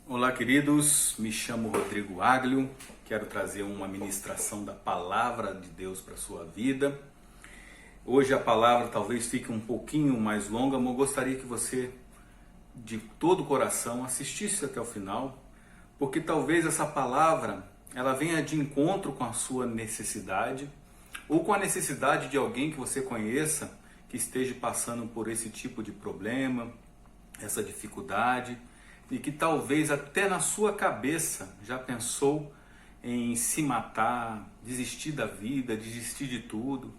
Olá, queridos, me chamo Rodrigo Aglio, quero trazer uma ministração da Palavra de Deus para a sua vida. Hoje a palavra talvez fique um pouquinho mais longa, mas eu gostaria que você, de todo o coração, assistisse até o final, porque talvez essa palavra ela venha de encontro com a sua necessidade, ou com a necessidade de alguém que você conheça, que esteja passando por esse tipo de problema, essa dificuldade, e que talvez até na sua cabeça já pensou em se matar, desistir da vida, desistir de tudo.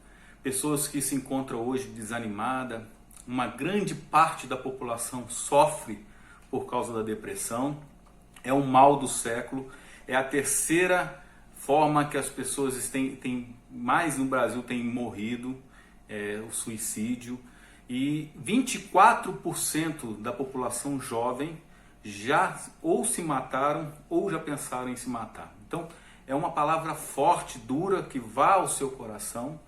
Pessoas que se encontram hoje desanimadas, uma grande parte da população sofre por causa da depressão, é um mal do século, é a terceira forma que as pessoas têm mais no Brasil têm morrido, o suicídio, e 24% da população jovem já ou se mataram ou já pensaram em se matar. Então é uma palavra forte, dura, que vá ao seu coração.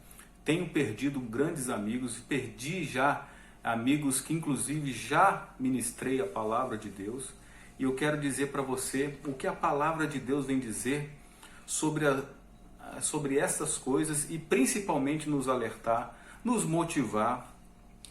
Tenho perdido grandes amigos, perdi já amigos que inclusive já ministrei a palavra de Deus. E eu quero dizer para você o que a palavra de Deus vem dizer sobre essas coisas e principalmente nos alertar, nos motivar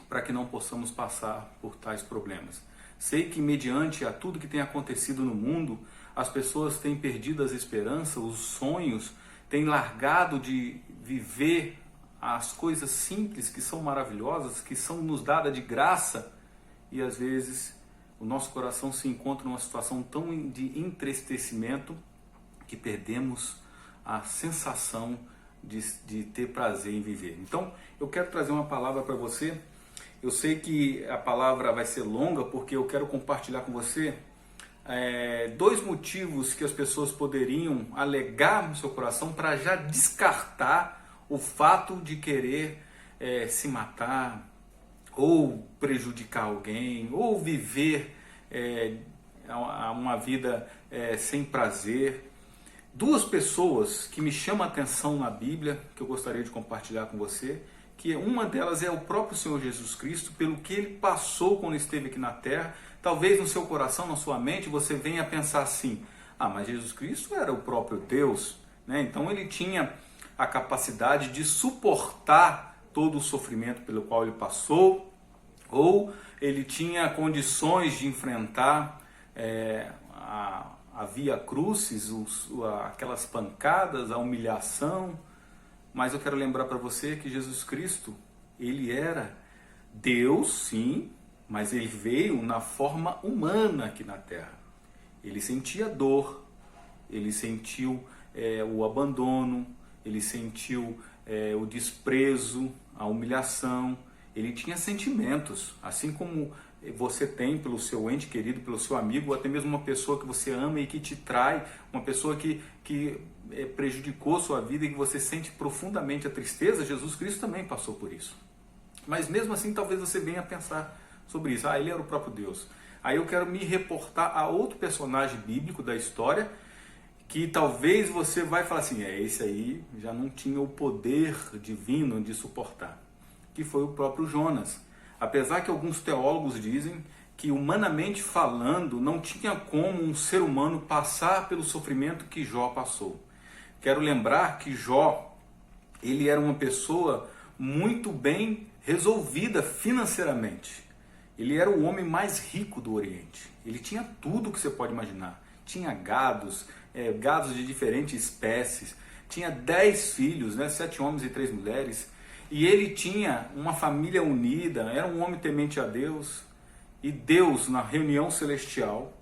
para que não possamos passar por tais problemas. Sei que mediante a tudo que tem acontecido no mundo, as pessoas têm perdido as esperanças, os sonhos, têm largado de viver as coisas simples que são maravilhosas, que são nos dadas de graça, e às vezes o nosso coração se encontra numa situação tão de entristecimento que perdemos a sensação de ter prazer em viver. Então eu quero trazer uma palavra para você. Eu sei que a palavra vai ser longa porque eu quero compartilhar com você dois motivos que as pessoas poderiam alegar no seu coração para já descartar o fato de querer se matar, ou prejudicar alguém, ou viver uma vida sem prazer. Duas pessoas que me chamam a atenção na Bíblia, que eu gostaria de compartilhar com você, que uma delas é o próprio Senhor Jesus Cristo, pelo que Ele passou quando esteve aqui na Terra. Talvez no seu coração, na sua mente, você venha a pensar assim: mas Jesus Cristo era o próprio Deus, né? Então Ele tinha a capacidade de suportar todo o sofrimento pelo qual Ele passou, ou Ele tinha condições de enfrentar a via crucis, aquelas pancadas, a humilhação. Mas eu quero lembrar para você que Jesus Cristo, Ele era Deus, sim, mas Ele veio na forma humana aqui na Terra. Ele sentia dor, Ele sentiu o abandono, Ele sentiu o desprezo, a humilhação. Ele tinha sentimentos, assim como você tem pelo seu ente querido, pelo seu amigo, ou até mesmo uma pessoa que você ama e que te trai, uma pessoa que prejudicou sua vida e que você sente profundamente a tristeza. Jesus Cristo também passou por isso. Mas mesmo assim, talvez você venha a pensar sobre isso. Ele era o próprio Deus. Aí eu quero me reportar a outro personagem bíblico da história, que talvez você vai falar assim: esse aí já não tinha o poder divino de suportar, que foi o próprio Jonas. Apesar que alguns teólogos dizem que, humanamente falando, não tinha como um ser humano passar pelo sofrimento que Jó passou. Quero lembrar que Jó, ele era uma pessoa muito bem resolvida financeiramente. Ele era o homem mais rico do Oriente. Ele tinha tudo que você pode imaginar. Tinha gados de diferentes espécies. Tinha 10 filhos, 7 homens e 3 mulheres. E ele tinha uma família unida, era um homem temente a Deus. E Deus, na reunião celestial,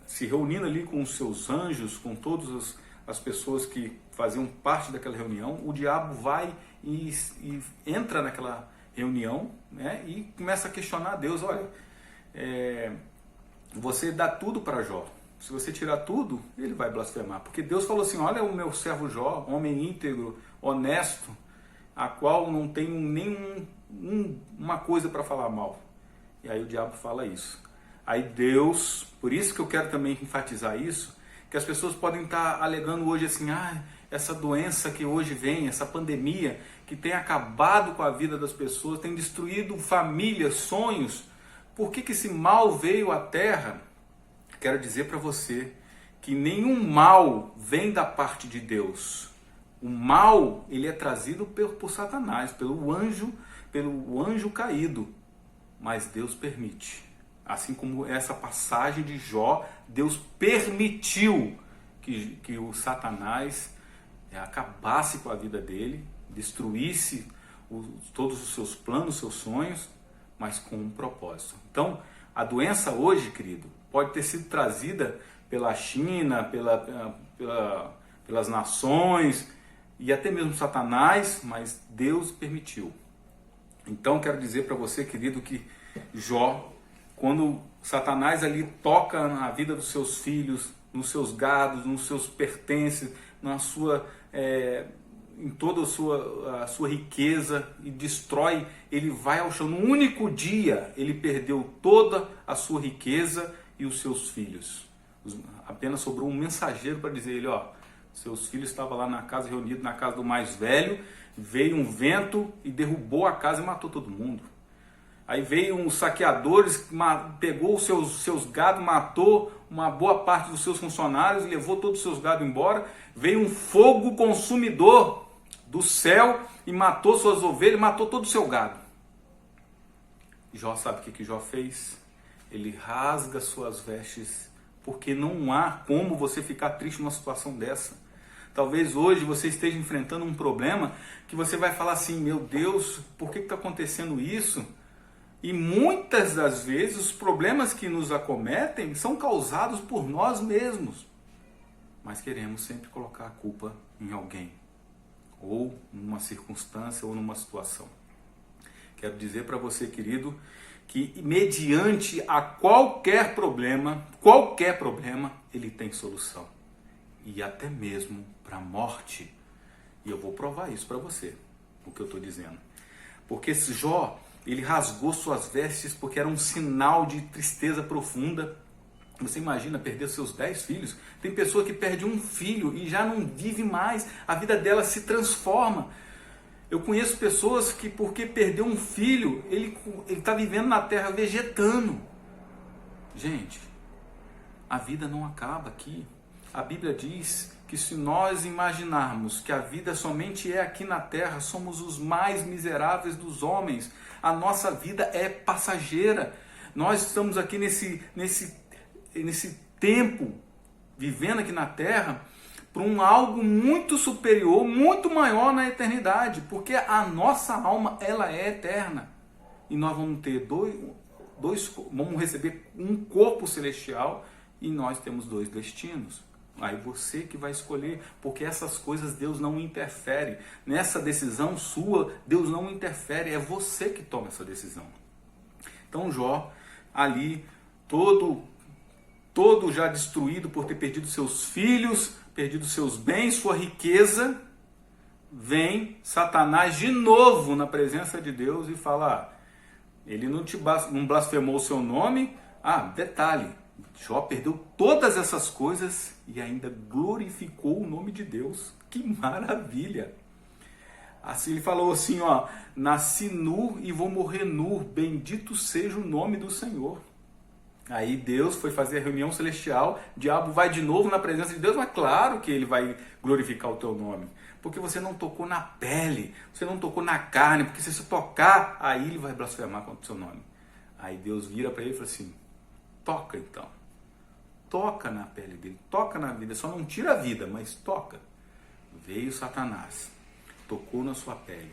se reunindo ali com os seus anjos, com todas as pessoas que faziam parte daquela reunião, o diabo vai e entra naquela reunião, e começa a questionar Deus. Olha, você dá tudo para Jó. Se você tirar tudo, ele vai blasfemar. Porque Deus falou assim: olha o meu servo Jó, homem íntegro, honesto, a qual não tenho nenhuma coisa para falar mal. E aí o diabo fala isso. Aí Deus, por isso que eu quero também enfatizar isso, que as pessoas podem estar alegando hoje assim: essa doença que hoje vem, essa pandemia que tem acabado com a vida das pessoas, tem destruído famílias, sonhos. Por que esse mal veio à Terra? quero dizer para você que nenhum mal vem da parte de Deus. O mal, ele é trazido por Satanás, pelo anjo caído. Mas Deus permite. Assim como essa passagem de Jó, Deus permitiu que o Satanás acabasse com a vida dele, destruísse todos os seus planos, seus sonhos, mas com um propósito. Então, a doença hoje, querido, pode ter sido trazida pela China, pelas nações e até mesmo Satanás, mas Deus permitiu. Então, quero dizer para você, querido, que Jó, quando Satanás ali toca na vida dos seus filhos, nos seus gados, nos seus pertences, em toda a sua riqueza e destrói, ele vai ao chão. No único dia ele perdeu toda a sua riqueza e os seus filhos. Apenas sobrou um mensageiro para dizer ele, seus filhos estavam lá na casa, reunidos na casa do mais velho, veio um vento e derrubou a casa e matou todo mundo. Aí veio uns saqueadores, pegou os seus gados, matou uma boa parte dos seus funcionários, levou todos os seus gados embora. Veio um fogo consumidor do céu e matou suas ovelhas, matou todo o seu gado. Jó, sabe o que Jó fez? Ele rasga suas vestes, porque não há como você ficar triste numa situação dessa. Talvez hoje você esteja enfrentando um problema que você vai falar assim, meu Deus, por que está acontecendo isso? E muitas das vezes os problemas que nos acometem são causados por nós mesmos. Mas queremos sempre colocar a culpa em alguém, ou numa circunstância, ou numa situação. Quero dizer para você, querido, que mediante a qualquer problema, ele tem solução. E até mesmo para a morte. E eu vou provar isso para você, o que eu estou dizendo. Porque esse Jó, ele rasgou suas vestes porque era um sinal de tristeza profunda. Você imagina perder seus 10 filhos? Tem pessoa que perde um filho e já não vive mais. A vida dela se transforma. Eu conheço pessoas que, porque perdeu um filho, ele está vivendo na terra vegetando. Gente, a vida não acaba aqui. A Bíblia diz que se nós imaginarmos que a vida somente é aqui na terra, somos os mais miseráveis dos homens. A nossa vida é passageira. Nós estamos aqui nesse tempo, vivendo aqui na terra, para algo muito superior, muito maior na eternidade. Porque a nossa alma, ela é eterna. E nós vamos ter vamos receber um corpo celestial e nós temos 2 destinos. Aí você que vai escolher, porque essas coisas Deus não interfere. Nessa decisão sua, Deus não interfere, é você que toma essa decisão. Então Jó, ali, todo já destruído por ter perdido seus filhos, perdido seus bens, sua riqueza, vem Satanás de novo na presença de Deus e fala, ele não blasfemou o seu nome, detalhe, Jó perdeu todas essas coisas e ainda glorificou o nome de Deus. Que maravilha! Assim ele falou assim, nasci nu e vou morrer nu, bendito seja o nome do Senhor. Aí Deus foi fazer a reunião celestial, o diabo vai de novo na presença de Deus, mas claro que ele vai glorificar o teu nome. Porque você não tocou na pele, você não tocou na carne, porque se você tocar, aí ele vai blasfemar contra o seu nome. Aí Deus vira para ele e fala assim, toca então. Toca na pele dele, toca na vida, só não tira a vida, mas toca. Veio Satanás, tocou na sua pele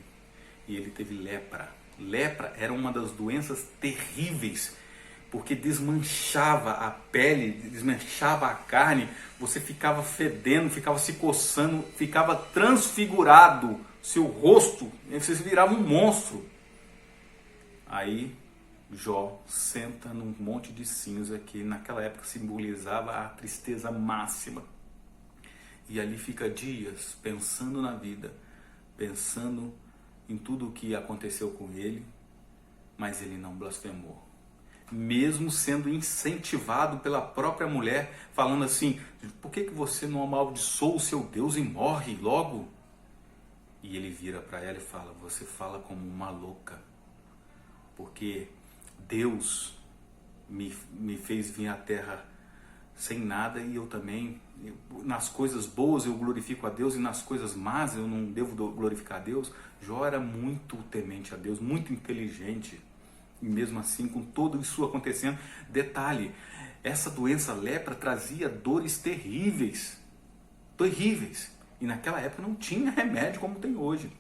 e ele teve lepra. Lepra era uma das doenças terríveis, porque desmanchava a pele, desmanchava a carne, você ficava fedendo, ficava se coçando, ficava transfigurado, seu rosto, você virava um monstro. Aí Jó senta num monte de cinza que naquela época simbolizava a tristeza máxima. E ali fica dias pensando na vida, pensando em tudo o que aconteceu com ele, mas ele não blasfemou. Mesmo sendo incentivado pela própria mulher, falando assim, por que você não amaldiçoa o seu Deus e morre logo? E ele vira para ela e fala, você fala como uma louca, porque Deus me fez vir à terra sem nada, e eu também, nas coisas boas eu glorifico a Deus e nas coisas más eu não devo glorificar a Deus. Jó era muito temente a Deus, muito inteligente, e mesmo assim, com tudo isso acontecendo, detalhe, essa doença lepra trazia dores terríveis, terríveis, e naquela época não tinha remédio como tem hoje.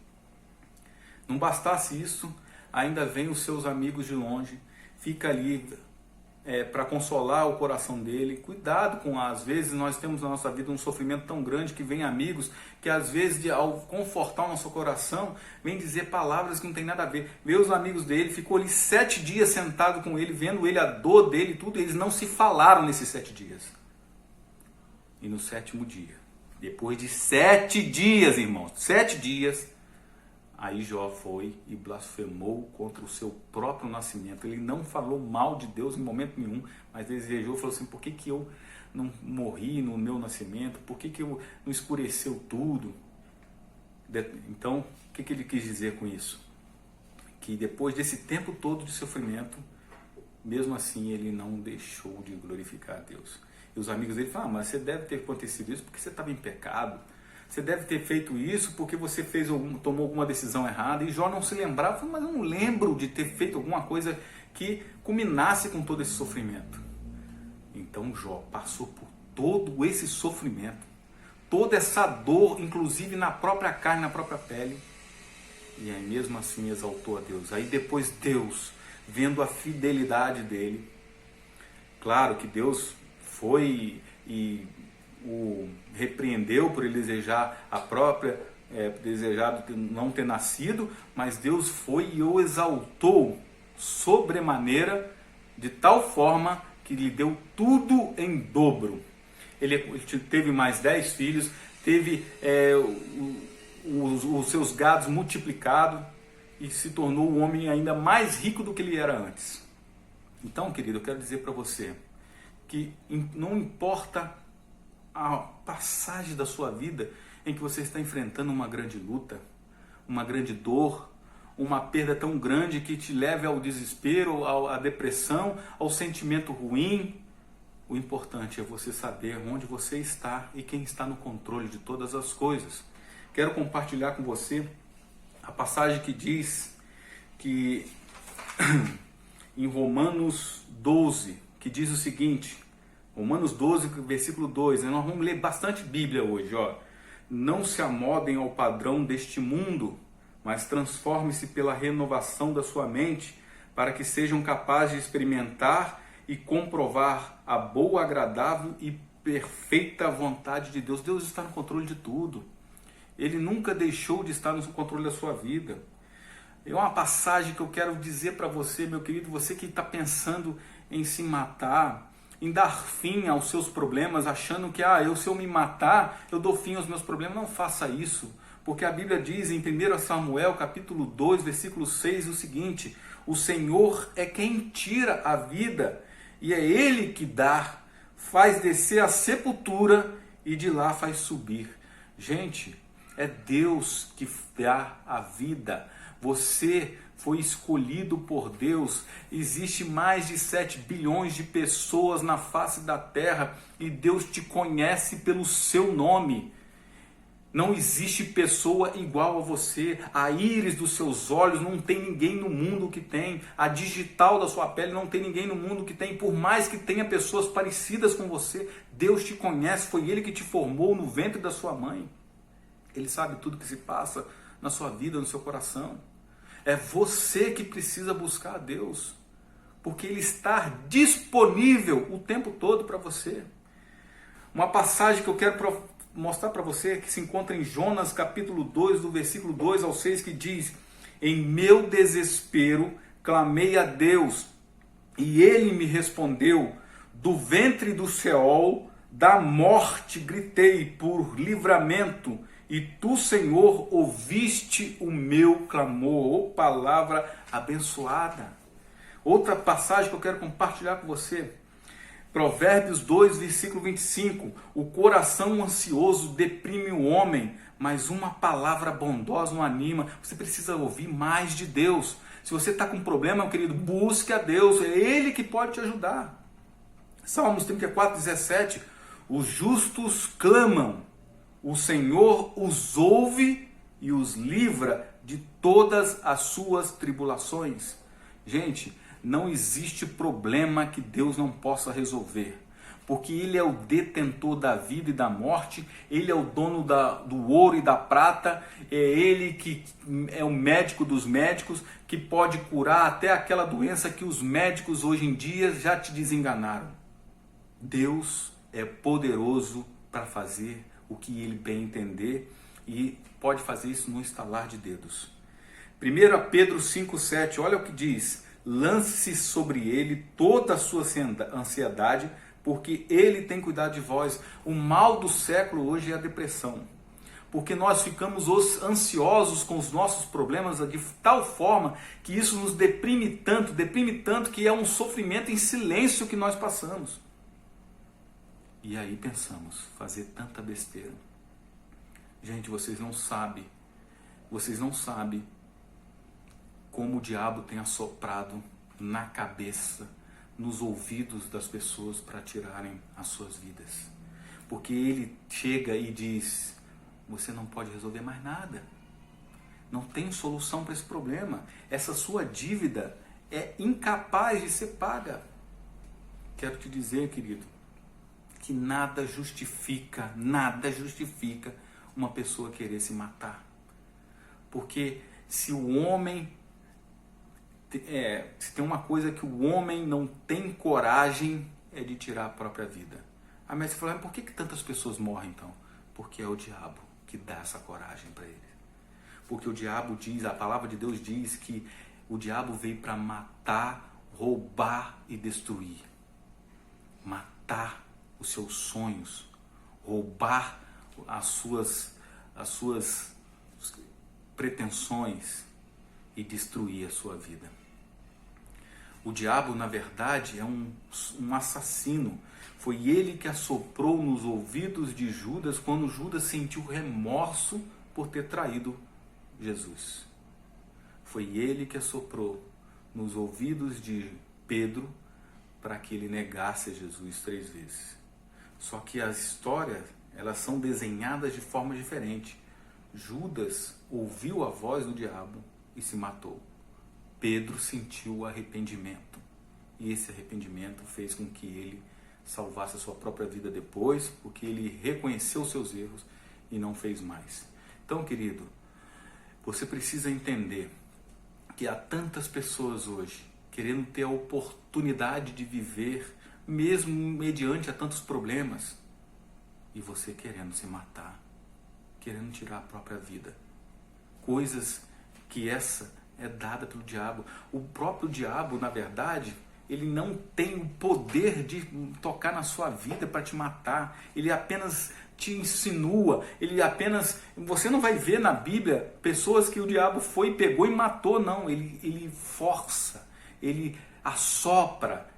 Não bastasse isso, ainda vem os seus amigos de longe, fica ali para consolar o coração dele. Cuidado com, às vezes nós temos na nossa vida um sofrimento tão grande que vem amigos que às vezes ao confortar o nosso coração, vem dizer palavras que não tem nada a ver. Vê os amigos dele, ficou ali 7 dias sentado com ele, vendo ele, a dor dele, tudo, eles não se falaram nesses 7 dias. E no 7º dia, depois de 7 dias, irmãos, 7 dias, aí Jó foi e blasfemou contra o seu próprio nascimento. Ele não falou mal de Deus em momento nenhum, mas desejou, falou assim, por que eu não morri no meu nascimento? Por que eu não escureceu tudo? Então, o que ele quis dizer com isso? Que depois desse tempo todo de sofrimento, mesmo assim ele não deixou de glorificar a Deus. E os amigos dele falaram, mas você deve ter acontecido isso porque você estava em pecado. Você deve ter feito isso porque você tomou alguma decisão errada. E Jó não se lembrava, falou, mas eu não lembro de ter feito alguma coisa que culminasse com todo esse sofrimento. Então Jó passou por todo esse sofrimento, toda essa dor, inclusive na própria carne, na própria pele. E aí mesmo assim exaltou a Deus. Aí depois Deus, vendo a fidelidade dele, claro que Deus foi e o repreendeu por ele desejar a própria, desejado não ter nascido, mas Deus foi e o exaltou sobremaneira, de tal forma que lhe deu tudo em dobro. Ele teve mais 10 filhos, teve os seus gados multiplicados e se tornou um homem ainda mais rico do que ele era antes. Então, querido, eu quero dizer para você que não importa a passagem da sua vida em que você está enfrentando uma grande luta, uma grande dor, uma perda tão grande que te leve ao desespero, à depressão, ao sentimento ruim. O importante é você saber onde você está e quem está no controle de todas as coisas. Quero compartilhar com você a passagem que diz que em Romanos 12, que diz o seguinte, Romanos 12, versículo 2, nós vamos ler bastante Bíblia hoje, ó. Não se amodem ao padrão deste mundo, mas transforme-se pela renovação da sua mente, para que sejam capazes de experimentar e comprovar a boa, agradável e perfeita vontade de Deus. Deus está no controle de tudo. Ele nunca deixou de estar no controle da sua vida. É uma passagem que eu quero dizer para você, meu querido, você que está pensando em se matar, em dar fim aos seus problemas, achando que se eu me matar, eu dou fim aos meus problemas. Não faça isso, porque a Bíblia diz em 1 Samuel, capítulo 2, versículo 6, o seguinte, o Senhor é quem tira a vida, e é Ele que dá, faz descer a sepultura e de lá faz subir. Gente, é Deus que dá a vida. Você foi escolhido por Deus. Existe mais de 7 bilhões de pessoas na face da terra e Deus te conhece pelo seu nome. Não existe pessoa igual a você. A íris dos seus olhos não tem ninguém no mundo que tem. A digital da sua pele não tem ninguém no mundo que tem. Por mais que tenha pessoas parecidas com você, Deus te conhece. Foi Ele que te formou no ventre da sua mãe. Ele sabe tudo que se passa na sua vida, no seu coração. É você que precisa buscar a Deus, porque Ele está disponível o tempo todo para você. Uma passagem que eu quero mostrar para você, que se encontra em Jonas capítulo 2, do versículo 2 ao 6, que diz: em meu desespero clamei a Deus, e Ele me respondeu, do ventre do Seol, da morte gritei por livramento, e tu, Senhor, ouviste o meu clamor. Palavra abençoada. Outra passagem que eu quero compartilhar com você. Provérbios 2, versículo 25. O coração ansioso deprime o homem, mas uma palavra bondosa o anima. Você precisa ouvir mais de Deus. Se você está com problema, meu querido, busque a Deus. É Ele que pode te ajudar. Salmos 34:17, os justos clamam, o Senhor os ouve e os livra de todas as suas tribulações. Gente, não existe problema que Deus não possa resolver, porque Ele é o detentor da vida e da morte, Ele é o dono do ouro e da prata, é Ele que é o médico dos médicos, que pode curar até aquela doença que os médicos hoje em dia já te desenganaram. Deus é poderoso para fazer o que Ele bem entender e pode fazer isso no estalar de dedos. 1 Pedro 5,7, olha o que diz: lance sobre Ele toda a sua ansiedade, porque Ele tem cuidado de vós. O mal do século hoje é a depressão, porque nós ficamos ansiosos com os nossos problemas de tal forma que isso nos deprime tanto que é um sofrimento em silêncio que nós passamos. E aí pensamos, fazer tanta besteira. Gente, vocês não sabem como o diabo tem assoprado na cabeça, nos ouvidos das pessoas para tirarem as suas vidas. Porque ele chega e diz: você não pode resolver mais nada. Não tem solução para esse problema. Essa sua dívida é incapaz de ser paga. Quero te dizer, querido, que nada justifica uma pessoa querer se matar. Porque se o homem... se tem uma coisa que o homem não tem coragem, é de tirar a própria vida. Ah, mas você fala, por que tantas pessoas morrem então? Porque é o diabo que dá essa coragem para ele. Porque o diabo diz, a palavra de Deus diz que o diabo veio para matar, roubar e destruir. Matar os seus sonhos, roubar as suas pretensões e destruir a sua vida. O diabo, na verdade, é um assassino. Foi ele que assoprou nos ouvidos de Judas quando Judas sentiu remorso por ter traído Jesus. Foi ele que assoprou nos ouvidos de Pedro para que ele negasse Jesus 3 vezes. Só que as histórias, elas são desenhadas de forma diferente. Judas ouviu a voz do diabo e se matou. Pedro sentiu o arrependimento. E esse arrependimento fez com que ele salvasse a sua própria vida depois, porque ele reconheceu os seus erros e não fez mais. Então, querido, você precisa entender que há tantas pessoas hoje querendo ter a oportunidade de viver, mesmo mediante a tantos problemas, e você querendo se matar, querendo tirar a própria vida. Coisas que essa é dada pelo diabo. O próprio diabo, na verdade, ele não tem o poder de tocar na sua vida para te matar. Ele apenas te insinua, você não vai ver na Bíblia pessoas que o diabo foi, pegou e matou, não. Ele força, ele assopra,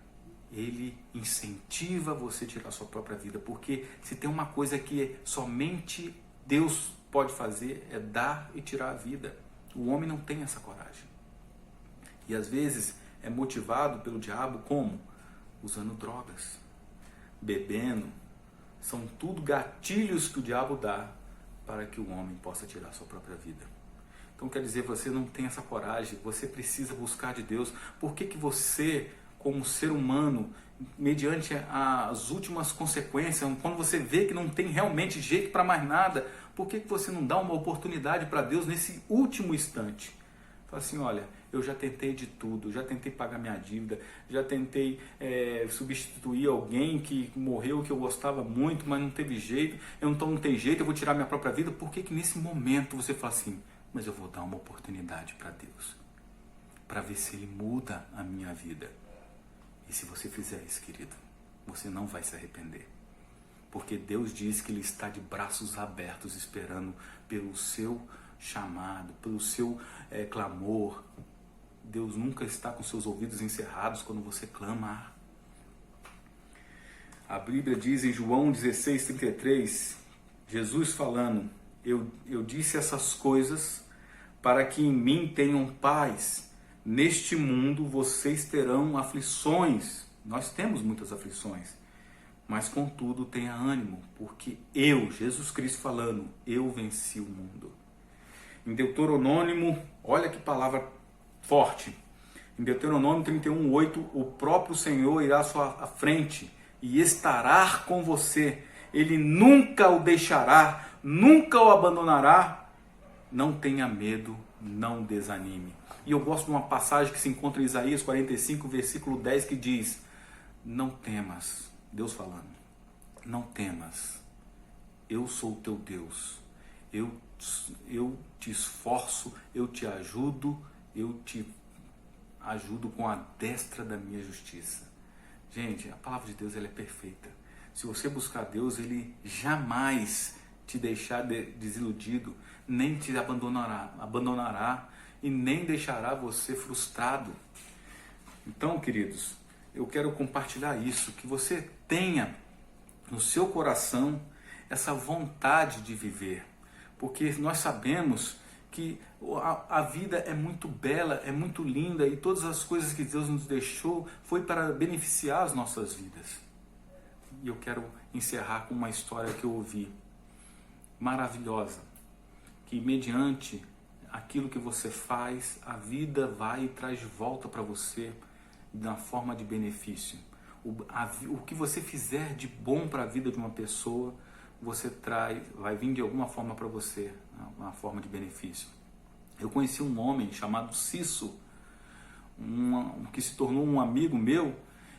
ele incentiva você a tirar a sua própria vida, porque se tem uma coisa que somente Deus pode fazer, é dar e tirar a vida. O homem não tem essa coragem. E às vezes é motivado pelo diabo como? Usando drogas, bebendo. São tudo gatilhos que o diabo dá para que o homem possa tirar a sua própria vida. Então quer dizer, você não tem essa coragem, você precisa buscar de Deus. Por que você, como ser humano, mediante as últimas consequências, quando você vê que não tem realmente jeito para mais nada, por que você não dá uma oportunidade para Deus nesse último instante? Fala assim, olha, eu já tentei de tudo, já tentei pagar minha dívida, já tentei substituir alguém que morreu, que eu gostava muito, mas não teve jeito, então não tem jeito, eu vou tirar minha própria vida. Por que nesse momento você fala assim, mas eu vou dar uma oportunidade para Deus, para ver se Ele muda a minha vida? E se você fizer isso, querido, você não vai se arrepender. Porque Deus diz que Ele está de braços abertos esperando pelo seu chamado, pelo seu clamor. Deus nunca está com seus ouvidos encerrados quando você clama. A Bíblia diz em João 16:33, Jesus falando, eu disse essas coisas para que em mim tenham paz. Neste mundo vocês terão aflições. Nós temos muitas aflições. Mas contudo tenha ânimo, porque eu, Jesus Cristo falando, eu venci o mundo. Em Deuteronômio, olha que palavra forte. Em Deuteronômio 31:8, o próprio Senhor irá à sua frente e estará com você. Ele nunca o deixará, nunca o abandonará. Não tenha medo, não desanime. E eu gosto de uma passagem que se encontra em Isaías 45, versículo 10, que diz: não temas, Deus falando, não temas, eu sou o teu Deus, eu te esforço, eu te ajudo com a destra da minha justiça. Gente, a palavra de Deus ela é perfeita. Se você buscar Deus, Ele jamais te deixar desiludido, nem te abandonará e nem deixará você frustrado. Então, queridos, eu quero compartilhar isso, que você tenha no seu coração essa vontade de viver, porque nós sabemos que a vida é muito bela, é muito linda e todas as coisas que Deus nos deixou foi para beneficiar as nossas vidas. E eu quero encerrar com uma história que eu ouvi, maravilhosa, que mediante aquilo que você faz, a vida vai e traz de volta para você na forma de benefício. O que você fizer de bom para a vida de uma pessoa, vai vir de alguma forma para você, uma forma de benefício. Eu conheci um homem chamado Cisso, que se tornou um amigo meu,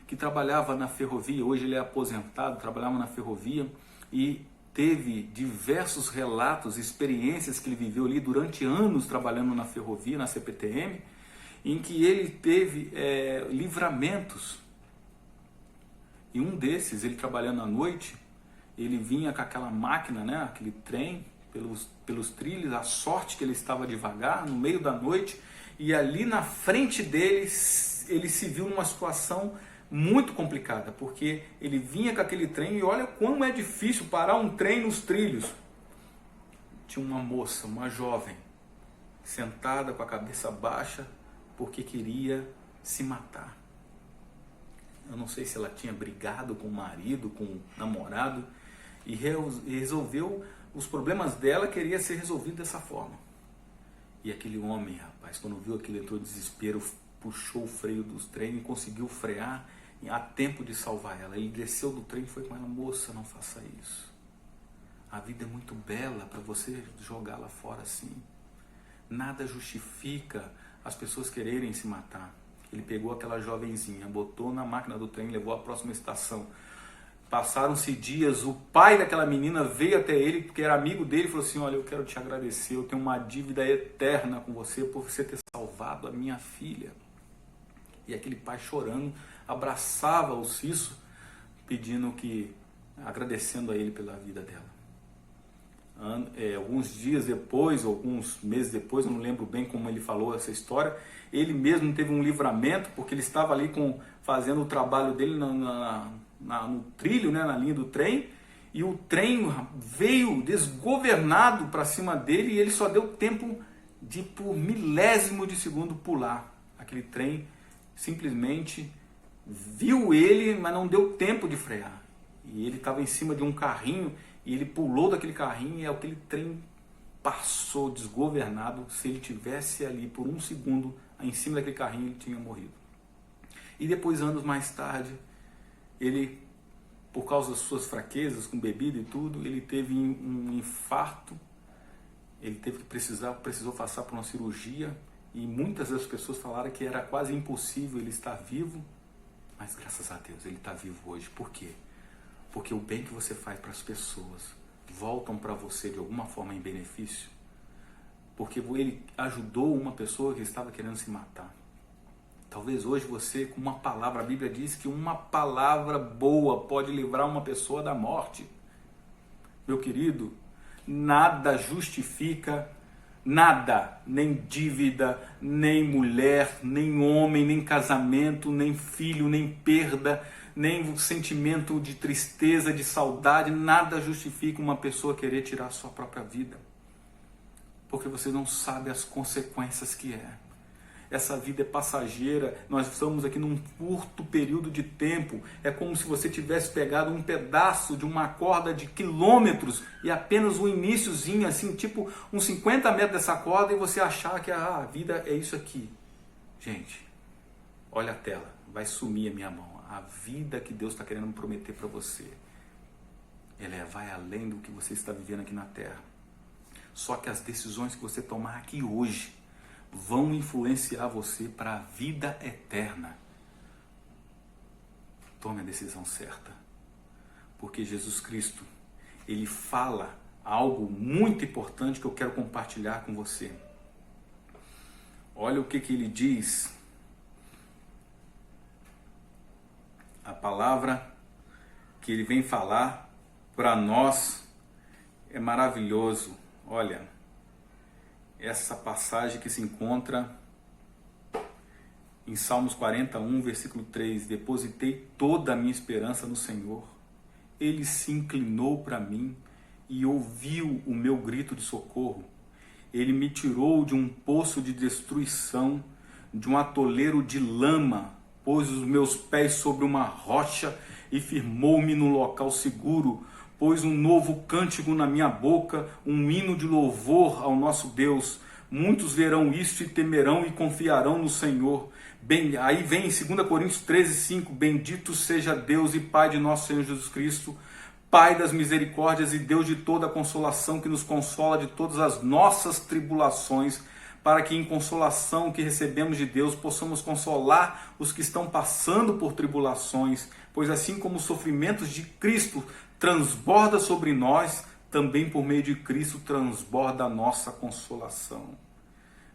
que trabalhava na ferrovia. Hoje ele é aposentado, trabalhava na ferrovia e teve diversos relatos, experiências que ele viveu ali durante anos trabalhando na ferrovia, na CPTM, em que ele teve livramentos. E um desses, ele trabalhando à noite, ele vinha com aquela máquina, né, aquele trem, pelos trilhos, a sorte que ele estava devagar, no meio da noite, e ali na frente dele, ele se viu numa situação muito complicada, porque ele vinha com aquele trem, e olha como é difícil parar um trem nos trilhos. Tinha uma moça, uma jovem, sentada com a cabeça baixa, porque queria se matar. Eu não sei se ela tinha brigado com o marido, com o namorado, e resolveu os problemas dela, queria ser resolvido dessa forma. E aquele homem, rapaz, quando viu aquilo, entrou em desespero, puxou o freio dos trem e conseguiu frear a tempo de salvar ela. Ele desceu do trem e foi com ela: moça, não faça isso. A vida é muito bela para você jogá-la fora assim. Nada justifica as pessoas quererem se matar. Ele pegou aquela jovenzinha, botou na máquina do trem, levou à próxima estação. Passaram-se dias, o pai daquela menina veio até ele, porque era amigo dele, e falou assim: olha, eu quero te agradecer, eu tenho uma dívida eterna com você por você ter salvado a minha filha. E aquele pai chorando, abraçava o Cisso, agradecendo a ele pela vida dela. Alguns dias depois, alguns meses depois, eu não lembro bem como ele falou essa história, ele mesmo teve um livramento, porque ele estava ali fazendo o trabalho dele no trilho, né, na linha do trem, e o trem veio desgovernado para cima dele, e ele só deu tempo de, por milésimo de segundo, pular. Aquele trem simplesmente viu ele, mas não deu tempo de frear. E ele estava em cima de um carrinho, e ele pulou daquele carrinho, e aquele trem passou desgovernado. Se ele tivesse ali por um segundo em cima daquele carrinho, ele tinha morrido. E depois, anos mais tarde, ele, por causa das suas fraquezas com bebida e tudo, ele teve um infarto. Ele precisou passar por uma cirurgia, e muitas das pessoas falaram que era quase impossível ele estar vivo, mas graças a Deus ele está vivo hoje. Por quê? Porque o bem que você faz para as pessoas voltam para você de alguma forma em benefício. Porque ele ajudou uma pessoa que estava querendo se matar. Talvez hoje você, com uma palavra, a Bíblia diz que uma palavra boa pode livrar uma pessoa da morte. Meu querido, nada justifica nada, nem dívida, nem mulher, nem homem, nem casamento, nem filho, nem perda, nem o sentimento de tristeza, de saudade, nada justifica uma pessoa querer tirar a sua própria vida. Porque você não sabe as consequências que é. essa vida é passageira, nós estamos aqui num curto período de tempo. É como se você tivesse pegado um pedaço de uma corda de quilômetros e apenas um iniciozinho, assim, tipo uns 50 metros dessa corda, e você achar que a vida é isso aqui. Gente, olha a tela, vai sumir a minha mão. A vida que Deus está querendo prometer para você, ela vai além do que você está vivendo aqui na Terra. Só que as decisões que você tomar aqui hoje vão influenciar você para a vida eterna. Tome a decisão certa. Porque Jesus Cristo, Ele fala algo muito importante que eu quero compartilhar com você. Olha o que Ele diz. A palavra que Ele vem falar para nós é maravilhoso. Olha, essa passagem que se encontra em Salmos 41, versículo 3. Depositei toda a minha esperança no Senhor. Ele se inclinou para mim e ouviu o meu grito de socorro. Ele me tirou de um poço de destruição, de um atoleiro de lama, pôs os meus pés sobre uma rocha e firmou-me no local seguro. Pôs um novo cântico na minha boca, um hino de louvor ao nosso Deus. Muitos verão isso e temerão e confiarão no Senhor. Aí vem em 2 Coríntios 13:5, bendito seja Deus e Pai de nosso Senhor Jesus Cristo, Pai das misericórdias e Deus de toda a consolação, que nos consola de todas as nossas tribulações, para que em consolação que recebemos de Deus possamos consolar os que estão passando por tribulações, pois assim como os sofrimentos de Cristo transborda sobre nós, também por meio de Cristo transborda a nossa consolação.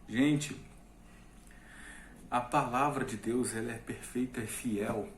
Gente, a palavra de Deus, ela é perfeita, é fiel.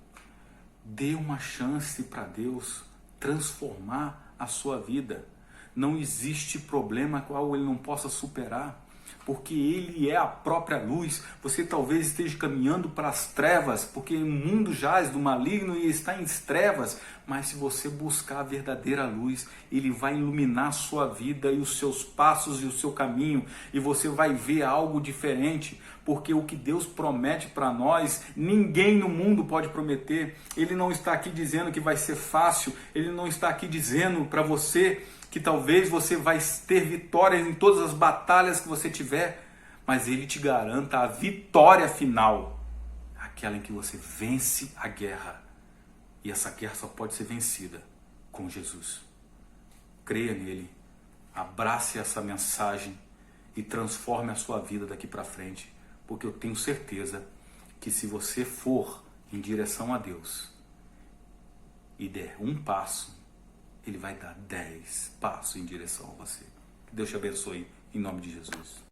Dê uma chance para Deus transformar a sua vida. Não existe problema qual Ele não possa superar, porque Ele é a própria luz. Você talvez esteja caminhando para as trevas, porque o mundo jaz do maligno e está em trevas, mas se você buscar a verdadeira luz, Ele vai iluminar a sua vida e os seus passos e o seu caminho, e você vai ver algo diferente, porque o que Deus promete para nós, ninguém no mundo pode prometer. Ele não está aqui dizendo que vai ser fácil, Ele não está aqui dizendo para você que talvez você vai ter vitórias em todas as batalhas que você tiver, mas Ele te garanta a vitória final, aquela em que você vence a guerra, e essa guerra só pode ser vencida com Jesus. Creia nele, abrace essa mensagem e transforme a sua vida daqui para frente, porque eu tenho certeza que se você for em direção a Deus e der um passo, Ele vai dar 10 passos em direção a você. Que Deus te abençoe, em nome de Jesus.